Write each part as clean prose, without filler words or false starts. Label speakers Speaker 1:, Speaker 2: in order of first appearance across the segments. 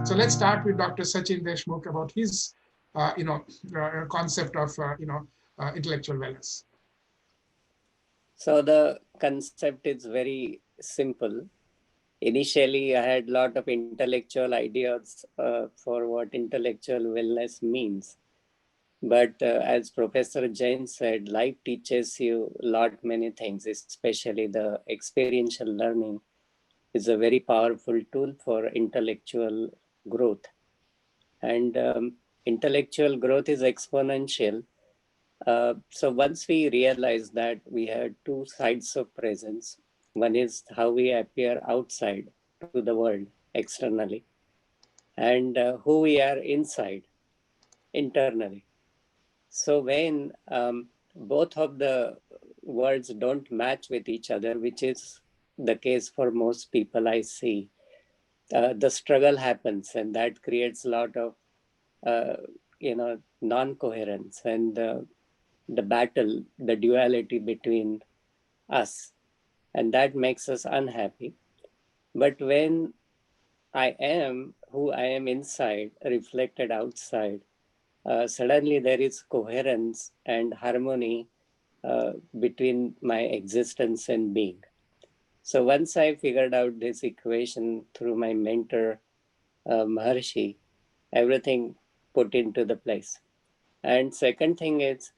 Speaker 1: So let's start with Dr. Sachin Deshmukh about his, concept of, intellectual wellness.
Speaker 2: So the concept is very simple. Initially, I had a lot of intellectual ideas for what intellectual wellness means. But as Professor Jain said, life teaches you a lot many things, especially the experiential learning is a very powerful tool for intellectual growth. And intellectual growth is exponential. So once we realize that we have two sides of presence, one is how we appear outside to the world externally, and who we are inside internally. So when both of the words don't match with each other, which is the case for most people I see, the struggle happens, and that creates a lot of uh, non-coherence and the battle, the duality between us, and that makes us unhappy. But when I am who I am inside, reflected outside, suddenly there is coherence and harmony between my existence and being. So once I figured out this equation through my mentor, Maharshi, everything put into the place. And second thing is,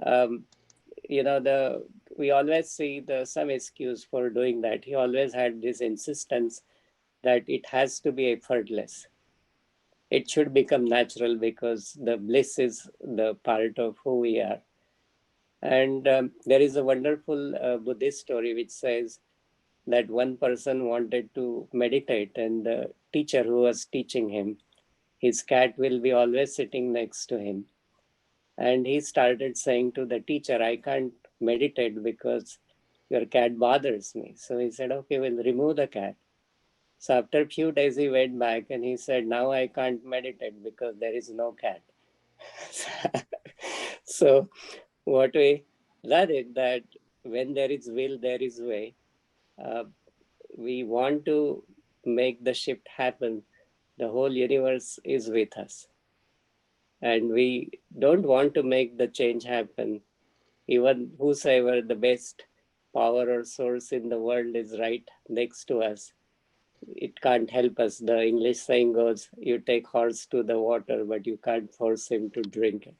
Speaker 2: um, the we always see the some excuse for doing that. He always had this insistence that it has to be effortless. It should become natural because the bliss is the part of who we are. And there is a wonderful Buddhist story which says that one person wanted to meditate, and the teacher who was teaching him, his cat will be always sitting next to him. And he started saying to the teacher, I can't meditate because your cat bothers me. So he said, okay, we'll remove the cat. So after a few days, he went back and he said, now I can't meditate because there is no cat. So what we learned is that when there is will, there is way. Uh, we want to make the shift happen. The whole universe is with us. And we don't want to make the change happen. Even whosoever the best power or source in the world is right next to us, it can't help us. The English saying goes, you take horse to the water, but you can't force him to drink it.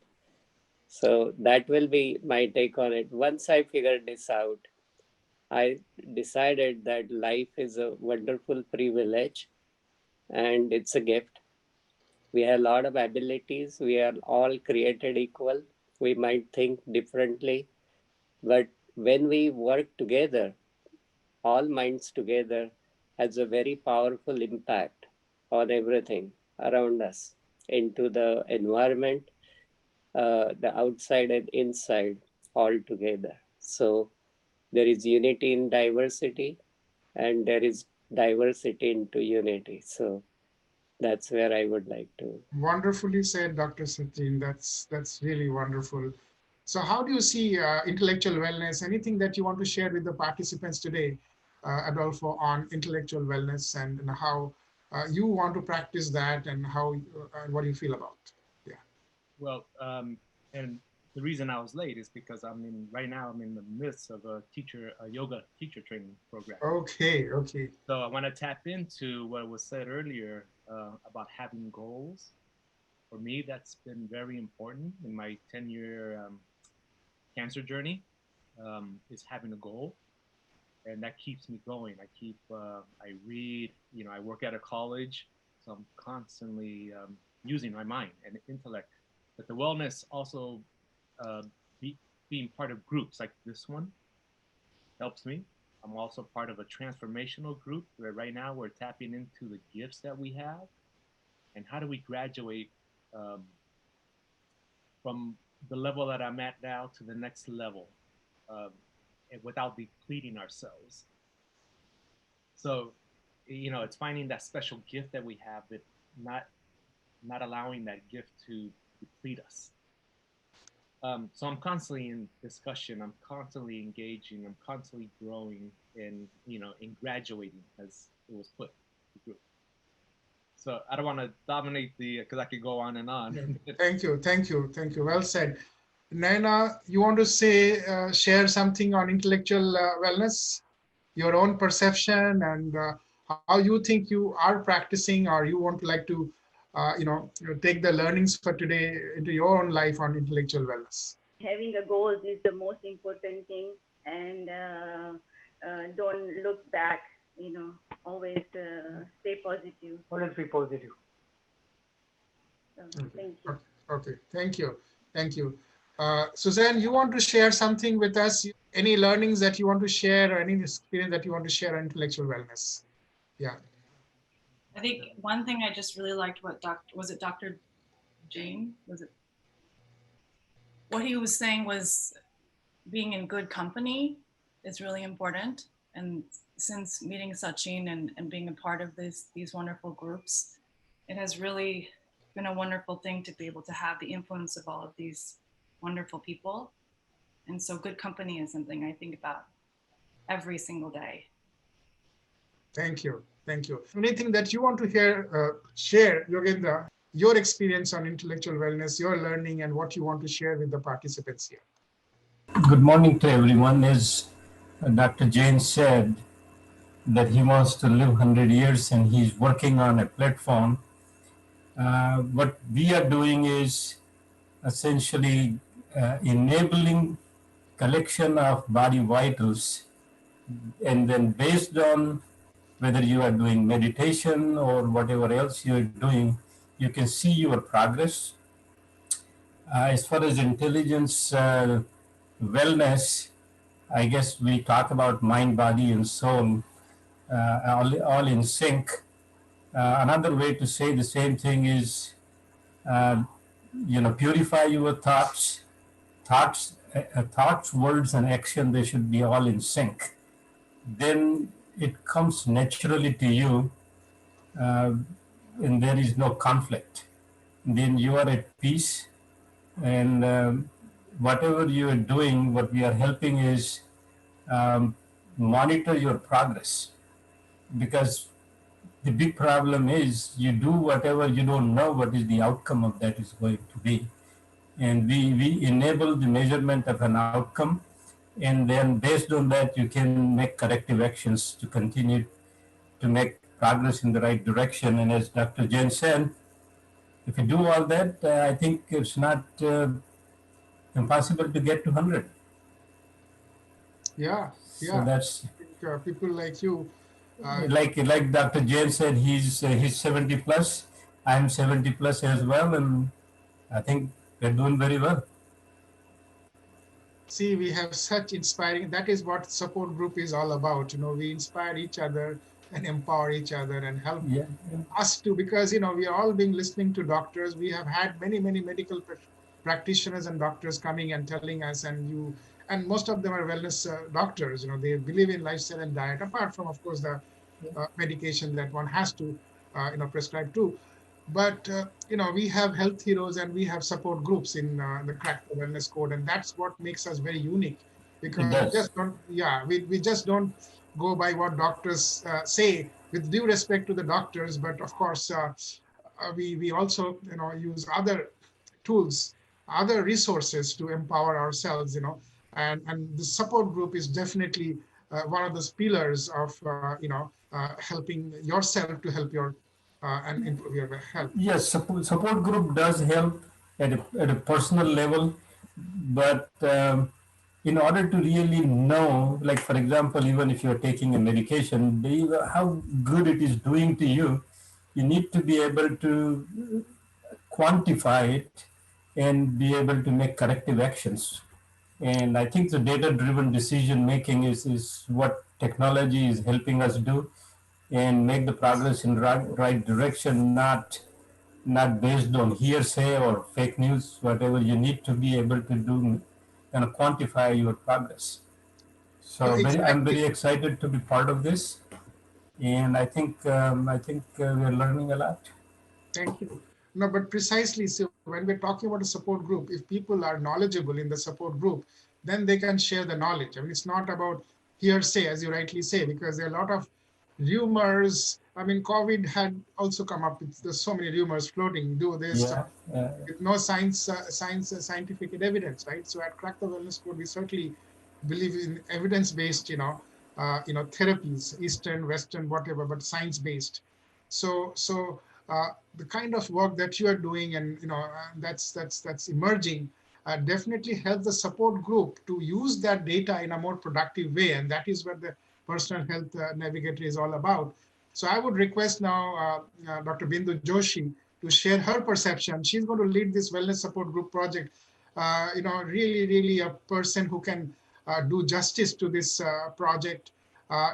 Speaker 2: So that will be my take on it. Once I figured this out, I decided that life is a wonderful privilege and it's a gift. We have a lot of abilities. We are all created equal. We might think differently, but when we work together, all minds together, has a very powerful impact on everything around us, into the environment, the outside and inside, all together. So there is unity in diversity, and there is diversity into unity. So that's where I would like to.
Speaker 1: Wonderfully said, Dr. Sachin. That's really wonderful. So how do you see intellectual wellness? Anything that you want to share with the participants today, Adolfo, on intellectual wellness and how you want to practice that and how what do you feel about? Yeah.
Speaker 3: Well, and the reason I was late is because right now I'm in the midst of a yoga teacher training program.
Speaker 1: Okay. Okay.
Speaker 3: So I want to tap into what was said earlier about having goals. For me, that's been very important in my 10-year cancer journey. Is having a goal, and that keeps me going. I read. I work at a college, so I'm constantly using my mind and intellect. But the wellness also uh, be, being part of groups like this one helps me. I'm also part of a transformational group where right now we're tapping into the gifts that we have and how do we graduate um, from the level that I'm at now to the next level um, and without depleting ourselves. So, it's finding that special gift that we have, but not not allowing that gift to deplete us. So I'm constantly in discussion. I'm constantly engaging. I'm constantly growing and in graduating, as it was put, the group. So I don't want to dominate because I could go on and on.
Speaker 1: Thank you, thank you, thank you. Well said. Naina, you want to say, share something on intellectual wellness, your own perception, and how you think you are practicing, or you want to like to, take the learnings for today into your own life on intellectual wellness.
Speaker 4: Having a goal is the most important thing, and don't look back. Always stay positive.
Speaker 5: Always be positive.
Speaker 4: So,
Speaker 1: Okay.
Speaker 4: thank you.
Speaker 1: Okay, thank you, thank you. Suzanne, you want to share something with us? Any learnings that you want to share, or any experience that you want to share on intellectual wellness? Yeah.
Speaker 6: I think one thing I just really liked what Dr. Jane, what he was saying was being in good company is really important. And since meeting Sachin and being a part of these wonderful groups, it has really been a wonderful thing to be able to have the influence of all of these wonderful people. And so good company is something I think about every single day.
Speaker 1: Thank you. Thank you. Anything that you want to share, Yogendra, your experience on intellectual wellness, your learning, and what you want to share with the participants here?
Speaker 7: Good morning to everyone. As Dr. Jain said, that he wants to live 100 years and he's working on a platform. What we are doing is essentially enabling collection of body vitals, and then based on whether you are doing meditation or whatever else you are doing, you can see your progress. As far as intelligence, wellness, I guess we talk about mind, body, and soul, all in sync. Another way to say the same thing is, uh, purify your thoughts, words, and action. They should be all in sync. Then it comes naturally to you, uh, and there is no conflict. Then you are at peace, and whatever you are doing, what we are helping is monitor your progress, because the big problem is you do whatever, you don't know what is the outcome of that is going to be. And we enable the measurement of an outcome, and then based on that you can make corrective actions to continue to make progress in the right direction. And as Dr. Jain said, if you do all that, I think it's not impossible to get to 100.
Speaker 1: Yeah,
Speaker 7: So
Speaker 1: yeah.
Speaker 7: that's
Speaker 1: I think people like you.
Speaker 7: like Dr. Jain said, he's 70 plus. I'm 70 plus as well, and I think we're doing very well.
Speaker 1: See, we have such inspiring, that is what support group is all about. We inspire each other and empower each other and help
Speaker 7: Yeah.
Speaker 1: us to, because we are all being listening to doctors. We have had many medical practitioners and doctors coming and telling us, and most of them are wellness doctors. They believe in lifestyle and diet, apart from, of course, the medication that one has to prescribe to. But we have health heroes and we have support groups in the Crack the Wellness Code, and that's what makes us very unique, because
Speaker 7: It does.
Speaker 1: we just don't go by what doctors say, with due respect to the doctors. But of course, we also use other tools, other resources to empower ourselves. And the support group is definitely one of those pillars of helping yourself to help your and improve your health.
Speaker 7: Yes, support group does help at a personal level, but in order to really know, like for example, even if you're taking a medication, how good it is doing to you, you need to be able to quantify it and be able to make corrective actions. And I think the data-driven decision making is what technology is helping us do, and make the progress in right direction, not based on hearsay or fake news. Whatever you need to be able to do, kind of quantify your progress. So I'm
Speaker 1: Exactly.
Speaker 7: very excited to be part of this, and I think we're learning a lot.
Speaker 1: Thank you. No, but precisely, so when we're talking about a support group, if people are knowledgeable in the support group, then they can share the knowledge. I mean, it's not about hearsay, as you rightly say, because there are a lot of rumors. I mean, COVID had also come up with, there's so many rumors floating, do this,
Speaker 7: Yeah.
Speaker 1: with no scientific evidence, right? So at Crack the Wellness Code, we certainly believe in evidence-based, therapies, Eastern, Western, whatever, but science-based. So the kind of work that you are doing, and that's emerging, definitely help the support group to use that data in a more productive way, and that is what the personal health navigator is all about. So I would request now Dr. Bindu Joshi to share her perception. She's going to lead this wellness support group project. Really a person who can do justice to this project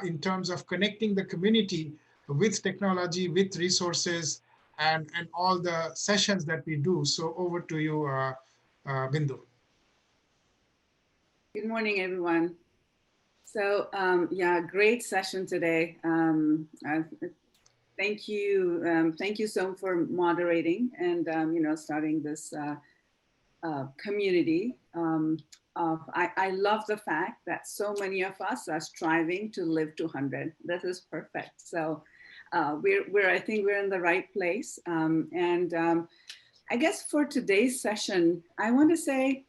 Speaker 1: in terms of connecting the community with technology, with resources, and all the sessions that we do. So over to you, Bindu.
Speaker 5: Good morning, everyone. So yeah, great session today. Thank you so for moderating and starting this community. I love the fact that so many of us are striving to live to 100. This is perfect. So I think we're in the right place. I guess for today's session, I want to say,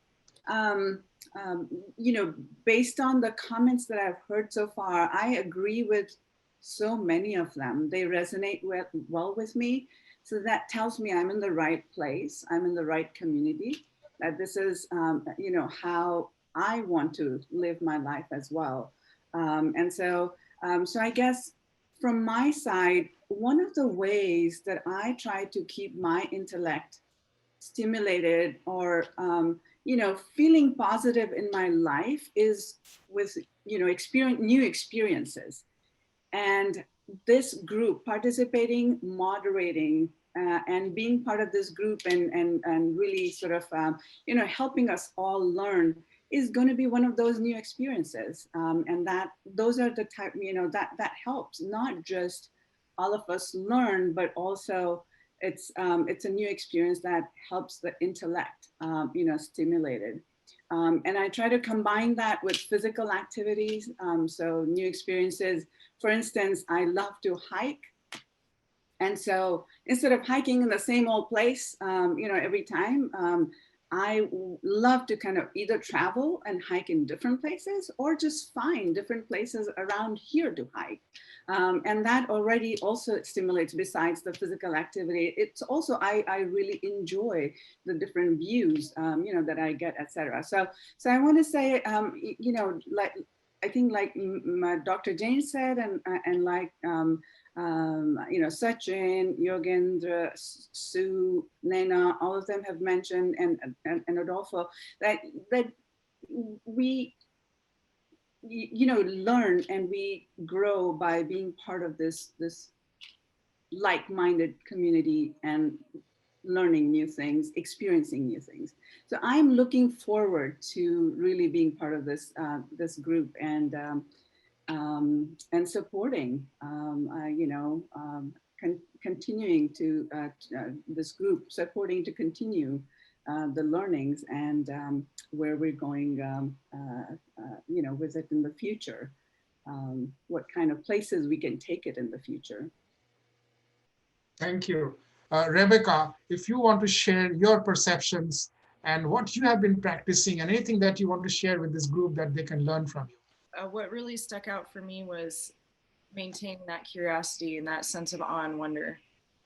Speaker 5: based on the comments that I've heard so far, I agree with so many of them. They resonate well with me. So that tells me I'm in the right place. I'm in the right community, that this is, how I want to live my life as well. So I guess from my side, one of the ways that I try to keep my intellect stimulated or feeling positive in my life is with new experiences. And this group, participating, moderating, and being part of this group and really sort of helping us all learn is going to be one of those new experiences. And those are the type, that helps not just all of us learn, but also it's a new experience that helps the intellect, stimulated. And I try to combine that with physical activities. So new experiences, for instance, I love to hike. And so instead of hiking in the same old place, every time, I love to kind of either travel and hike in different places or just find different places around here to hike. And that already also stimulates, besides the physical activity, it's also, I really enjoy the different views, that I get, etc. So I want to say, like, I think like Dr. Jane said, and like, Sachin, Yogendra, Sue, Nena, all of them have mentioned, and Adolfo, that we, learn and we grow by being part of this like-minded community and learning new things, experiencing new things. So I'm looking forward to really being part of this this group and supporting, continuing to this group, supporting to continue the learnings and where we're going, with it in the future, what kind of places we can take it in the future.
Speaker 1: Thank you. Rebecca, if you want to share your perceptions and what you have been practicing and anything that you want to share with this group that they can learn from you.
Speaker 6: What really stuck out for me was maintaining that curiosity and that sense of awe and wonder,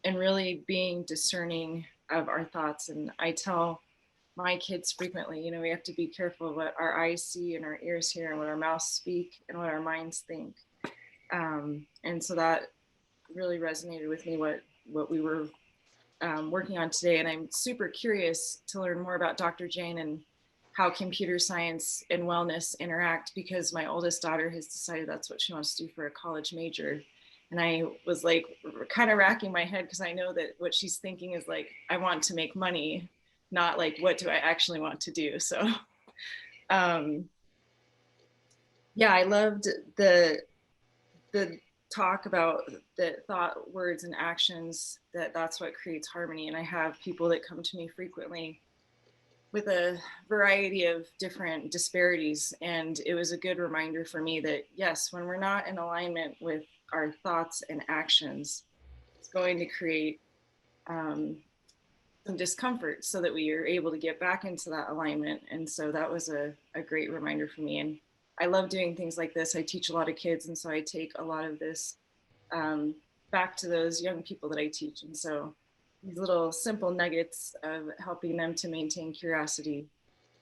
Speaker 6: and really being discerning of our thoughts. And I tell my kids frequently, we have to be careful what our eyes see and our ears hear and what our mouths speak and what our minds think. And so that really resonated with me, what we were working on today. And I'm super curious to learn more about Dr. Jane and how computer science and wellness interact, because my oldest daughter has decided that's what she wants to do for a college major. And I was like kind of racking my head, because I know that what she's thinking is like, I want to make money, not like, what do I actually want to do? So yeah, I loved the talk about the thought, words, and actions, that's what creates harmony. And I have people that come to me frequently with a variety of different disparities. And it was a good reminder for me that yes, when we're not in alignment with our thoughts and actions, it's going to create some discomfort so that we are able to get back into that alignment. And so that was a great reminder for me. And I love doing things like this. I teach a lot of kids, and so I take a lot of this back to those young people that I teach. And so these little simple nuggets of helping them to maintain curiosity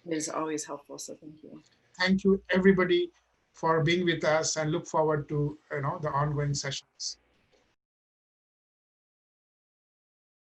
Speaker 6: is always helpful. So thank you.
Speaker 1: Thank you, everybody, for being with us, and look forward to the ongoing sessions.